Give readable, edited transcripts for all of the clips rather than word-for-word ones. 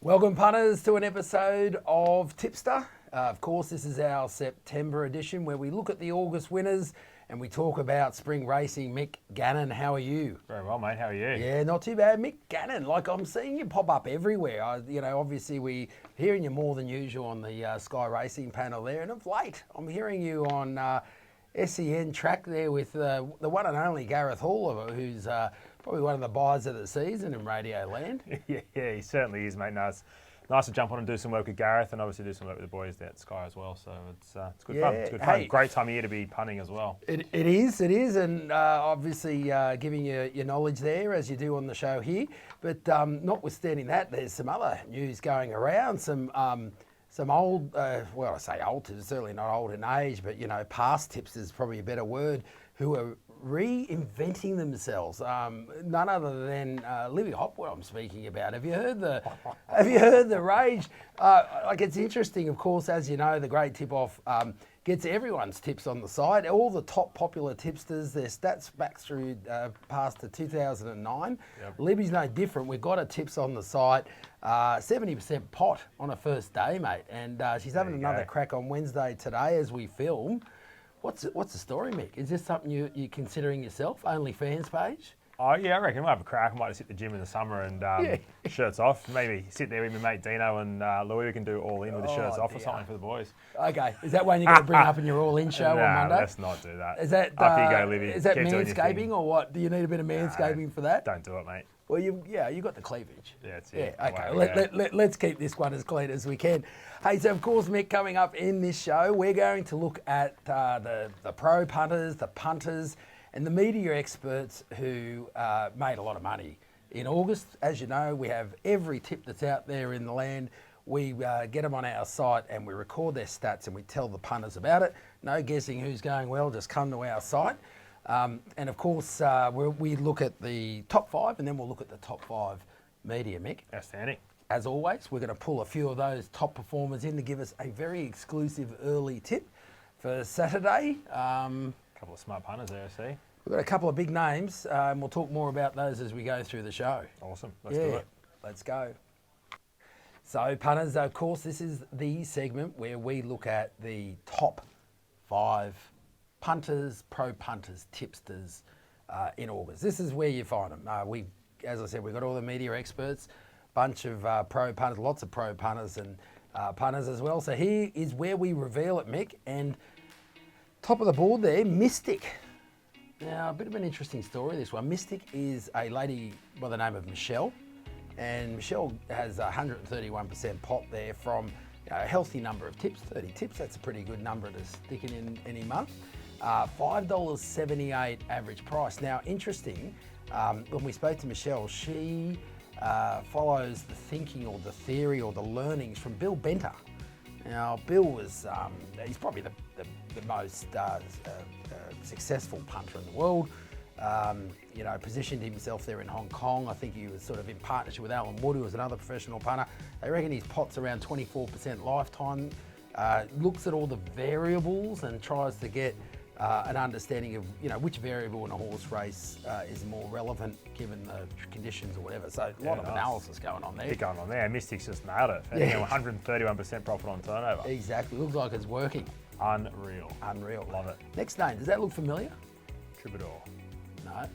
Welcome, punters, to an episode of Tipster. Of course, this is our September edition where we look at the August winners and we talk about spring racing. Mick Gannon, how are you? Very well, mate. How are you? Yeah, not too bad. Mick Gannon, like I'm seeing you pop up everywhere. Obviously we're hearing you more than usual on the Sky Racing panel there. And of late, I'm hearing you on SEN track there with the one and only Gareth Hall, who's probably one of the buys of the season in Radio Land. Yeah, he certainly is, mate. No, it's nice to jump on and do some work with Gareth and obviously do some work with the boys there at Sky as well. So it's good fun. It's good fun. Hey, great time of year to be punting as well. It is, and obviously giving you your knowledge there as you do on the show here. But notwithstanding that, there's some other news going around. Some old, well, I say old, it's certainly not old in age, but past tipsters is probably a better word, who are reinventing themselves. None other than Libby Hopwell I'm speaking about. Have you heard the rage? It's interesting, of course, as you know, the great tip-off gets everyone's tips on the site. All the top popular tipsters, their stats back through past to 2009. Yep. Libby's no different. We've got her tips on the site. 70% pot on her first day, mate. And she's having another crack on Wednesday today as we film. What's the story, Mick? Is this something you're considering yourself? OnlyFans page? Oh, yeah, I reckon we'll have a crack. I might just hit the gym in the summer and shirts off. Maybe sit there with my mate Dino and Louis. We can do all in with the shirts off or something for the boys. Okay. Is that one you're going to bring up in your all in show on Monday? Let's not do that. Is that, up you go, Libby. Is that manscaping or what? Do you need a bit of manscaping for that? Don't do it, mate. Well, you got the cleavage. Yeah, that's it. Yeah, okay. Let's keep this one as clean as we can. Hey, so of course, Mick, coming up in this show, we're going to look at the pro punters, the punters, and the media experts who made a lot of money. In August, as you know, we have every tip that's out there in the land. We get them on our site and we record their stats and we tell the punters about it. No guessing who's going well, just come to our site. And of course, we look at the top five and then we'll look at the top five media, Mick. Outstanding. As always, we're going to pull a few of those top performers in to give us a very exclusive early tip for Saturday. Couple of smart punters there, I see. We've got a couple of big names, and we'll talk more about those as we go through the show. Awesome. Let's do it. Let's go. So, punters, of course, this is the segment where we look at the top five punters, pro punters, tipsters in August. This is where you find them. As I said, we've got all the media experts, bunch of pro punters, lots of pro punters and punters as well. So here is where we reveal it, Mick. And top of the board there, Mystic. Now, a bit of an interesting story, this one. Mystic is a lady by the name of Michelle. And Michelle has 131% pot there from a healthy number of tips, 30 tips. That's a pretty good number to stick in any month. $5.78 average price. Now, interesting, when we spoke to Michelle, she follows the thinking or the theory or the learnings from Bill Benter. Now, Bill was, he's probably the most successful punter in the world. Positioned himself there in Hong Kong. I think he was sort of in partnership with Alan Wood, who was another professional punter. They reckon his pot's around 24% lifetime. Looks at all the variables and tries to get an understanding of which variable in a horse race is more relevant given the conditions or whatever. So a lot of analysis going on there. Bit going on there. Mystic's just nailed it. Yeah. 131% profit on turnover. Exactly. Looks like it's working. Unreal. Love it. Next name. Does that look familiar? Troubadour. No.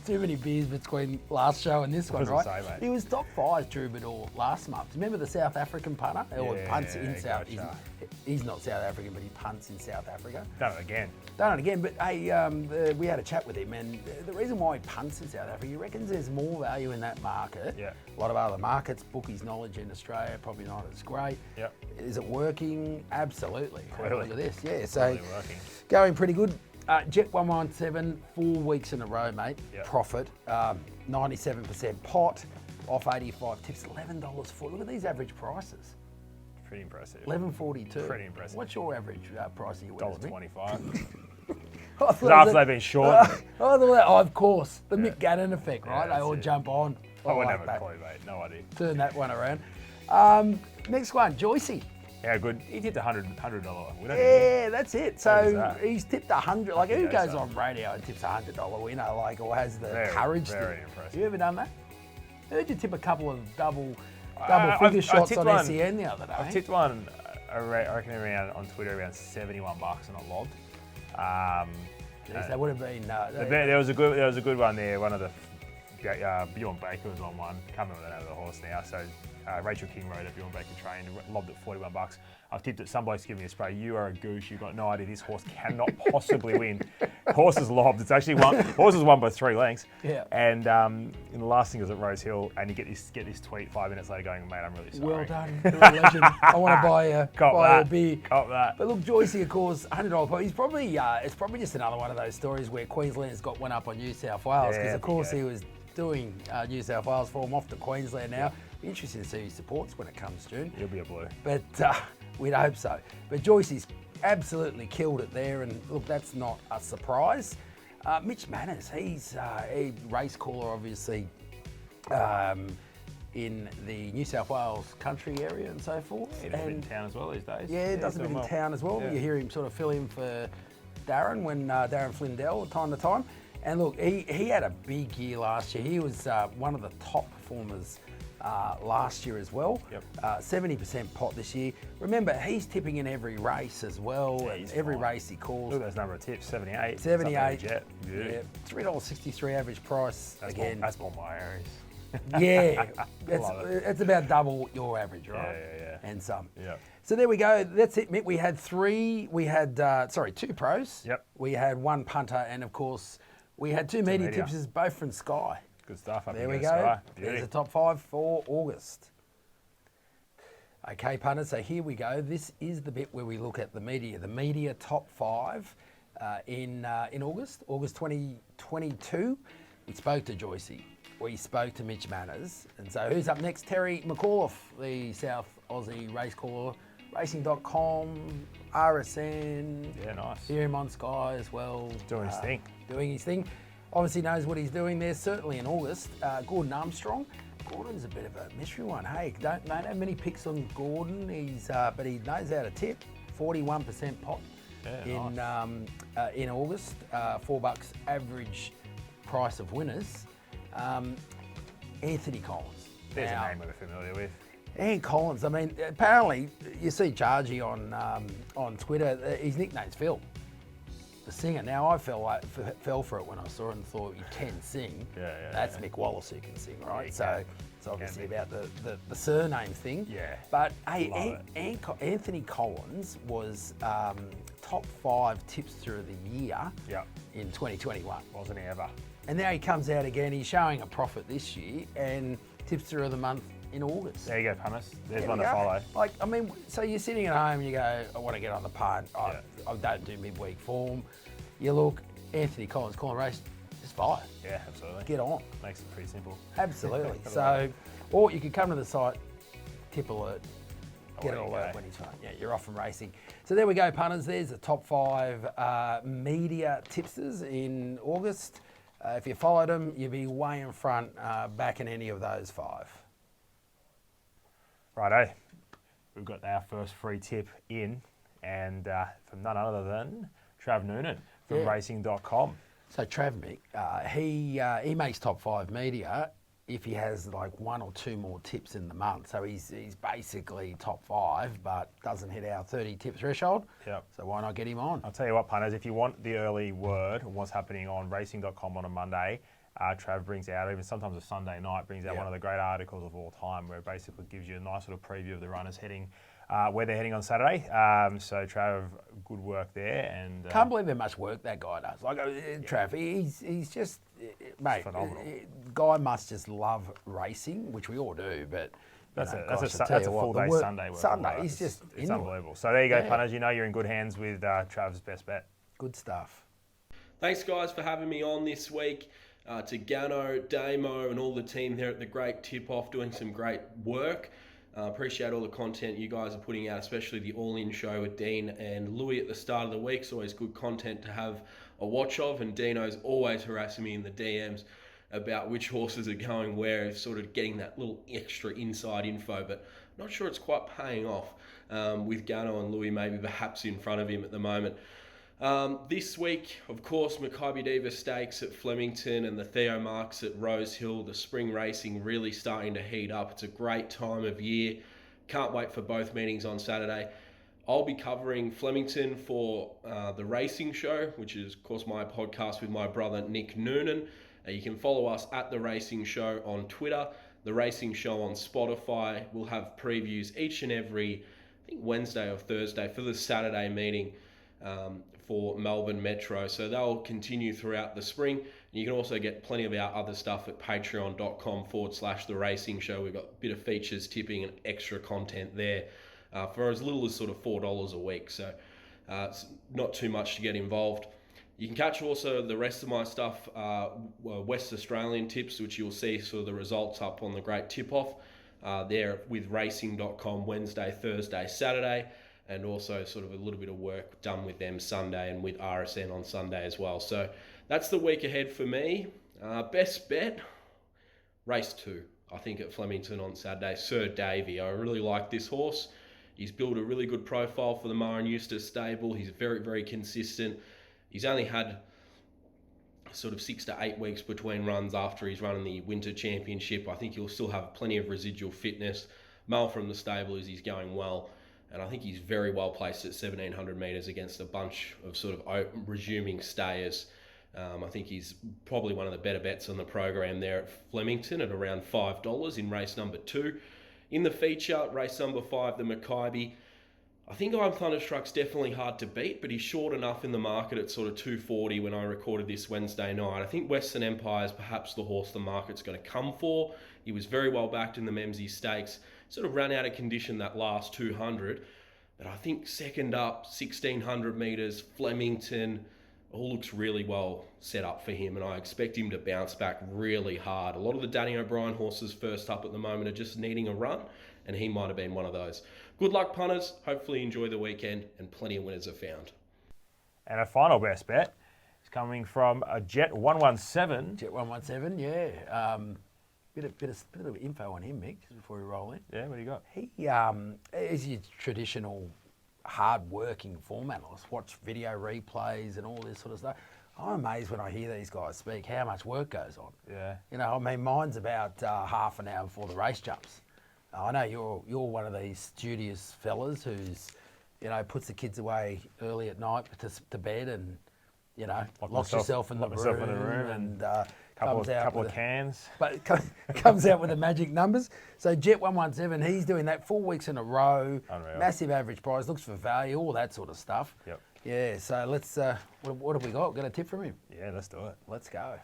Too many beers between last show and this one, right? Say, mate. He was top 5 Troubadour last month. Remember the South African punter? Or punts in South. He's not South African, but he punts in South Africa. Done it again. But hey, we had a chat with him, and the reason why he punts in South Africa, he reckons there's more value in that market. Yeah. A lot of other markets, bookies' knowledge in Australia probably not as great. Yep. Is it working? Absolutely. Clearly. Look at this. Yeah, so working. Going pretty good. Jet117, 4 weeks in a row, mate. Yep. Profit, 97% pot, off 85 tips, $11 for. Look at these average prices. Pretty impressive. $11.42. Pretty impressive. What's your average price of your winners? $1.25. After they've been short. Of course, the Mick Gannon effect, right? They all jump on. I wouldn't have a clue, mate. No idea. Turn that one around. Next one, Joycey. How good? He tipped $100 winner. Yeah, that's it. So that? he's tipped 100. Like, who goes on radio and tips $100 winner, like, or has the courage to? Very impressive. You ever done that? I heard you tip a couple of double Double figure I've shots tipped on one. SEN the other day. I've tipped one, I reckon around on Twitter around $71 on a lob. Jeez, that would have been. There was a good one there. One of the Bjorn Baker was on one. Can't remember the name of the horse now. So Rachel King rode it. Bjorn Baker trained, lobbed at $41. I've tipped it. Some bloke's giving me a spray. You are a goose. You've got no idea. This horse cannot possibly win. Horse is lobbed. It's actually horse is won by 3 lengths. Yeah. And in the last thing was at Rose Hill, and you get this tweet 5 minutes later going, mate, I'm really sorry. Well done, you're a legend. I want to buy a beer. Cop that. But look, Joycey, of course, $100 pot. He's probably it's probably just another one of those stories where Queensland's got one up on New South Wales because, of course, he was doing New South Wales for him off to Queensland now. Be interesting to see who he supports when it comes June. He'll be a blue. But we'd hope so. But Joycey's absolutely killed it there, and look, that's not a surprise. Mitch Manners, he's a race caller, obviously, in the New South Wales country area and so forth. He does a bit in town as well these days. Yeah, does a bit in town as well. Yeah. You hear him sort of fill in for Darren when Darren Flindell time to time. And look, he had a big year last year. He was one of the top performers last year as well. Yep. 70% pot this year. Remember, he's tipping in every race as well, and every race he calls. Look at those number of tips, 78. 78. Jet. Yeah. $3.63 average price again. That's more my areas. Yeah, it's about double your average, right? Yeah. And some. Yeah. So there we go. That's it, Mick. We had two pros. Yep. We had 1 punter, and of course, we had 2 media tipsters, both from Sky. Good stuff. There we go. There's the top 5 for August. Okay, punters, so here we go. This is the bit where we look at the media top 5 in August 2022. We spoke to Joycey. We spoke to Mitch Manners. And so who's up next? Terry McAuliffe, the South Aussie race caller, racing.com, RSN. Yeah, nice. Hear him on Sky as well. Doing his thing. Obviously knows what he's doing there, certainly in August. Gordon Armstrong. Gordon's a bit of a mystery one. Hey, don't have many picks on Gordon. But he knows how to tip. 41% pot in August. $4 average price of winners. Anthony Collins. There's a name we're familiar with. Ian Collins. I mean, apparently you see Chargy on Twitter. His nickname's Phil, the singer. Now I fell for it when I saw it and thought you can sing. That's Mick Wallace who can sing, right? Yeah, so it's obviously about the surname thing. Yeah. But hey, Anthony Collins was top 5 tipster of the year in 2021. Wasn't he ever? And now he comes out again. He's showing a profit this year and tipster of the month in August. There you go, punters. There's one to follow. Like, I mean, so you're sitting at home and you go, I want to get on the punt. I don't do midweek form. You look, Anthony Collins, calling race, just fire. Yeah, absolutely. Get on. Makes it pretty simple. Absolutely. So, or you could come to the site, tip alert, get it all out when he's fine. Yeah, you're off from racing. So there we go, punters. There's the top 5 media tipsters in August. If you followed them, you'd be way in front backing any of those 5. Righto. We've got our first free tip in, and from none other than Trav Noonan from racing.com. So Trav, Mick, he makes top 5 media if he has like 1 or 2 more tips in the month. So he's basically top 5, but doesn't hit our 30 tip threshold. Yep. So why not get him on? I'll tell you what, punters, if you want the early word on what's happening on racing.com on a Monday, Trav brings out, even sometimes a Sunday night, brings out one of the great articles of all time where it basically gives you a nice little preview of the runners heading, where they're heading on Saturday. So Trav, good work there. And can't believe how much work that guy does. Like Trav, he's just, mate, phenomenal. Guy must just love racing, which we all do, but that's a full day Sunday work. Sunday, he's just it's unbelievable. So there you go, punters. You know you're in good hands with Trav's best bet. Good stuff. Thanks, guys, for having me on this week. To Gano, Damo, and all the team there at the Great Tip-Off doing some great work. Appreciate all the content you guys are putting out, especially the All-In show with Dean and Louis at the start of the week. It's always good content to have a watch of, and Dino's always harassing me in the DMs about which horses are going where, sort of getting that little extra inside info, but not sure it's quite paying off with Gano and Louis maybe perhaps in front of him at the moment. This week, of course, Maccabi Diva Stakes at Flemington and the Theo Marks at Rose Hill. The spring racing really starting to heat up. It's a great time of year. Can't wait for both meetings on Saturday. I'll be covering Flemington for the Racing Show, which is, of course, my podcast with my brother Nick Noonan. You can follow us at The Racing Show on Twitter, The Racing Show on Spotify. We'll have previews each and every, I think, Wednesday or Thursday for the Saturday meeting for Melbourne Metro. So they'll continue throughout the spring. And you can also get plenty of our other stuff at patreon.com/The Racing Show. We've got a bit of features, tipping, and extra content there for as little as sort of $4 a week. So it's not too much to get involved. You can catch also the rest of my stuff, West Australian tips, which you'll see sort of the results up on the Great Tip-Off there with racing.com Wednesday, Thursday, Saturday, and also sort of a little bit of work done with them Sunday and with RSN on Sunday as well. So that's the week ahead for me. Best bet, race 2, I think, at Flemington on Saturday. Sir Davy. I really like this horse. He's built a really good profile for the Mara Eustace stable. He's very, very consistent. He's only had sort of 6 to 8 weeks between runs after he's running the Winter Championship. I think he'll still have plenty of residual fitness. Mail from the stable is he's going well. And I think he's very well placed at 1,700 metres against a bunch of sort of resuming stayers. I think he's probably one of the better bets on the program there at Flemington at around $5 in race number 2. In the feature, race number 5, the Maccabi. I think I'm Thunderstruck's definitely hard to beat, but he's short enough in the market at sort of 240 when I recorded this Wednesday night. I think Western Empire is perhaps the horse the market's going to come for. He was very well backed in the Memsie Stakes. Sort of ran out of condition that last 200. But I think second up, 1,600 metres, Flemington, all looks really well set up for him, and I expect him to bounce back really hard. A lot of the Danny O'Brien horses first up at the moment are just needing a run, and he might have been one of those. Good luck, punters. Hopefully enjoy the weekend, and plenty of winners are found. And a final best bet is coming from a Jet117. Jet117, yeah. Bit of info on him, Mick, before we roll in. Yeah, what do you got? He is your traditional hard-working form analyst. Watch video replays and all this sort of stuff. I'm amazed when I hear these guys speak how much work goes on. Yeah. You know, I mean, mine's about half an hour before the race jumps. I know you're one of these studious fellas who's, you know, puts the kids away early at night to bed and, you know, locks yourself in the room and couple of cans. But comes out with the magic numbers. So Jet117, he's doing that 4 weeks in a row. Unreal. Massive average price, looks for value, all that sort of stuff. Yep. Yeah, so let's, what have we got? Got a tip from him? Yeah, let's do it. Let's go.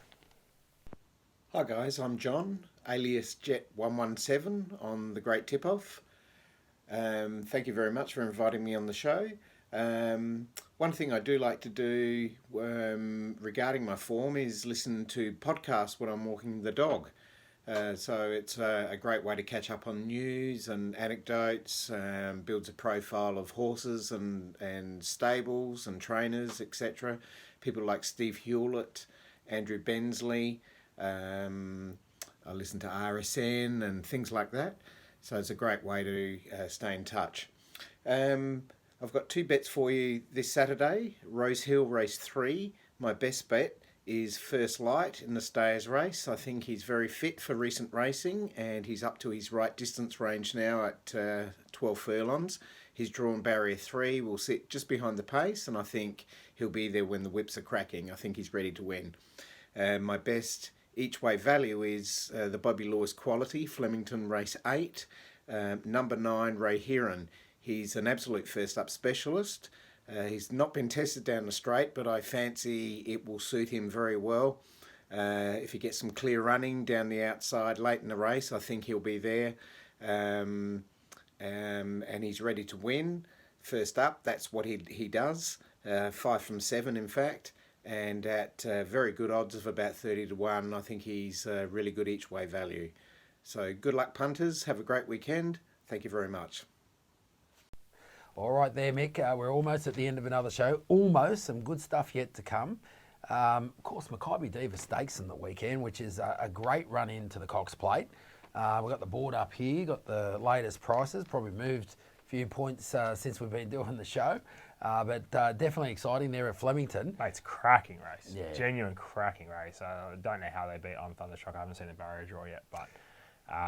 Hi guys, I'm John, alias Jet117 on the Great Tip-Off. Thank you very much for inviting me on the show. One thing I do like to do regarding my form is listen to podcasts when I'm walking the dog. So it's a great way to catch up on news and anecdotes, builds a profile of horses and stables and trainers, etc. People like Steve Hewlett, Andrew Bensley. I listen to RSN and things like that. So it's a great way to stay in touch. I've got 2 bets for you this Saturday. Rose Hill race 3. My best bet is First Light in the Stayers race. I think he's very fit for recent racing and he's up to his right distance range now at 12 furlongs. His drawn barrier 3 will sit just behind the pace and I think he'll be there when the whips are cracking. I think he's ready to win. My best each way value is the Bobby Lawes Quality, Flemington race 8. Number 9, Ray Heron. He's an absolute first up specialist. He's not been tested down the straight, but I fancy it will suit him very well. If he gets some clear running down the outside late in the race, I think he'll be there. And he's ready to win. First up, that's what he does. 5 from 7, in fact. And at very good odds of about 30 to 1, I think he's really good each way value. So good luck, punters. Have a great weekend. Thank you very much. All right there, Mick. We're almost at the end of another show. Almost. Some good stuff yet to come. Of course, Maccabi Diva Stakes on the weekend, which is a great run into the Cox Plate. We've got the board up here, got the latest prices, probably moved a few points since we've been doing the show. But definitely exciting there at Flemington. Mate, it's a cracking race. Yeah. Genuine cracking race. I don't know how they beat on Thunderstruck. I haven't seen the barrier draw yet, but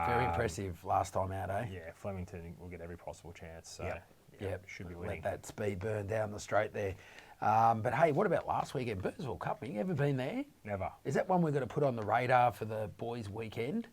Very impressive last time out, eh? yeah, Flemington will get every possible chance. So Yep. should be Let winning. that speed burn down the straight there. But hey, what about last weekend? Burnsville Cup, you ever been there? Never. Is that one we're going to put on the radar for the boys' weekend?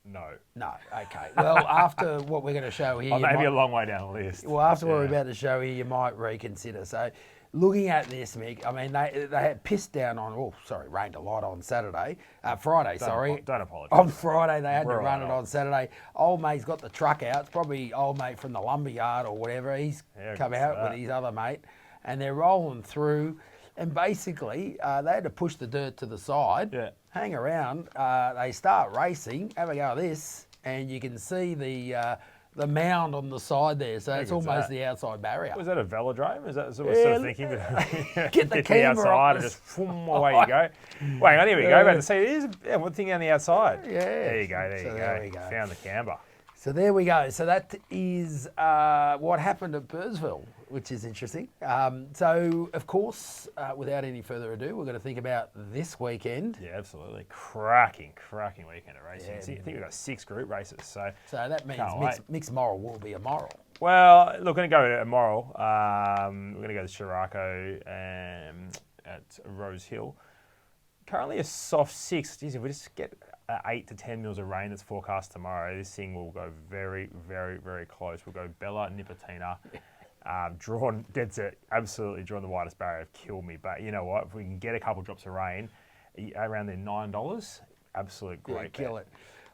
No. No. Okay. Well, after what we're going to show here, Oh, you maybe might- a long way down the list. well, after what we're Yeah. about to show here, you might reconsider. So, looking at this, Mick, I mean, they had pissed down on. Oh, sorry, rained a lot on Saturday, Friday. Don't apologise. On Friday, they had We're to run all it right. on Saturday. Old mate's got the truck out. It's probably old mate from the lumberyard or whatever. He's Yeah, come good out for with that. his other mate, and they're rolling through. And basically, they had to push the dirt to the side, Yeah. hang around. They start racing, have a go at this, and you can see the mound on the side there. So it's good's almost that? the outside barrier. Was that a velodrome? Is that sort of thinking? Get the to the camera outside off and the just boom, away you go. Wait, on, here we go. About to see, it is one thing on the outside. Yeah. There you go. There So you there go. we go. Found the camber. So there we go. So that is what happened at Burnsville, which is interesting. So, of course, without any further ado, we're going to think about this weekend. Yeah, absolutely. Cracking weekend of racing. I think we've got 6 group races. So, So that means Can't mixed moral will be a moral. well, look, we're going to go tomorrow. We're going to go to Chiraco at Rose Hill. Currently a soft 6. Geez, if we just get 8 to 10 mils of rain that's forecast tomorrow, this thing will go very, very, very close. We'll go Bella, Nipotina, drawn, dead set, absolutely drawn the widest barrier, kill me. But you know what? If we can get a couple drops of rain around there, $9, absolute great bet. Kill it.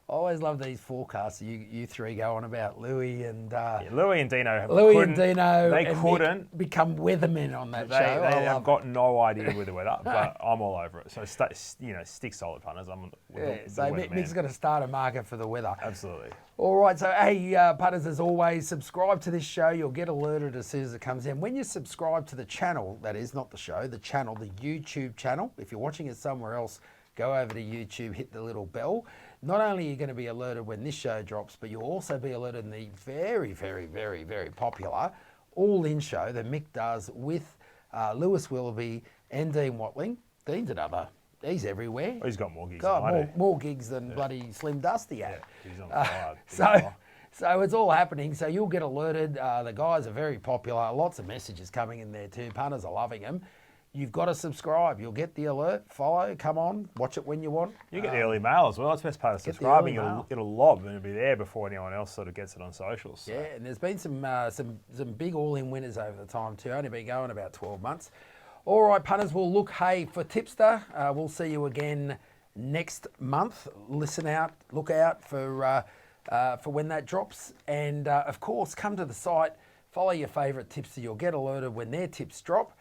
I always love these forecasts you three go on about Louis and Louis and Dino Louis and couldn't- Dino. They and couldn't. Mick become weathermen on that They show. I have love got no idea with the weather, but I'm all over it. So, stick solid, punters. I'm it. the So weatherman. Mick's going to start a market for the weather. Absolutely. All right, so hey, punters, as always, subscribe to this show. You'll get alerted as soon as it comes in. When you subscribe to the channel, that is not the show, the channel, the YouTube channel. If you're watching it somewhere else, go over to YouTube, hit the little bell. Not only are you going to be alerted when this show drops, but you'll also be alerted in the very, very, very, very popular all-in show that Mick does with Lewis Willoughby and Dean Watling. Dean's he's everywhere. He's got more gigs God, than I do. more gigs than bloody Slim Dusty had. He's on fire. So it's all happening. So you'll get alerted. The guys are very popular. Lots of messages coming in there too. Punters are loving them. You've got to subscribe. You'll get the alert. Follow. Come on. Watch it when you want. You get the early mail as well. That's the best part of Get the subscribing. early mail. It'll lob and it'll be there before anyone else sort of gets it on socials. So. Yeah, and there's been some big all-in winners over the time too. Only been going about 12 months. All right, punters. We'll look. Hey, for Tipster, we'll see you again next month. Listen out. Look out for when that drops. And of course, come to the site. Follow your favourite tipster. You'll get alerted when their tips drop.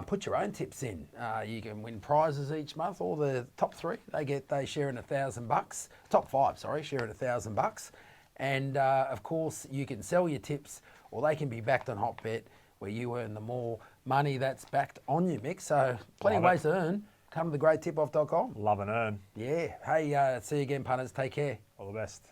Put your own tips in. You can win prizes each month. All the top 3, they share in $1,000. Top 5, sorry, share in $1,000. And of course, you can sell your tips, or they can be backed on Hot Bet, where you earn the more money that's backed on you, Mick. So plenty of Love it. ways to earn. Come to thegreattipoff.com. Love and earn. Yeah. Hey, see you again, punters. Take care. All the best.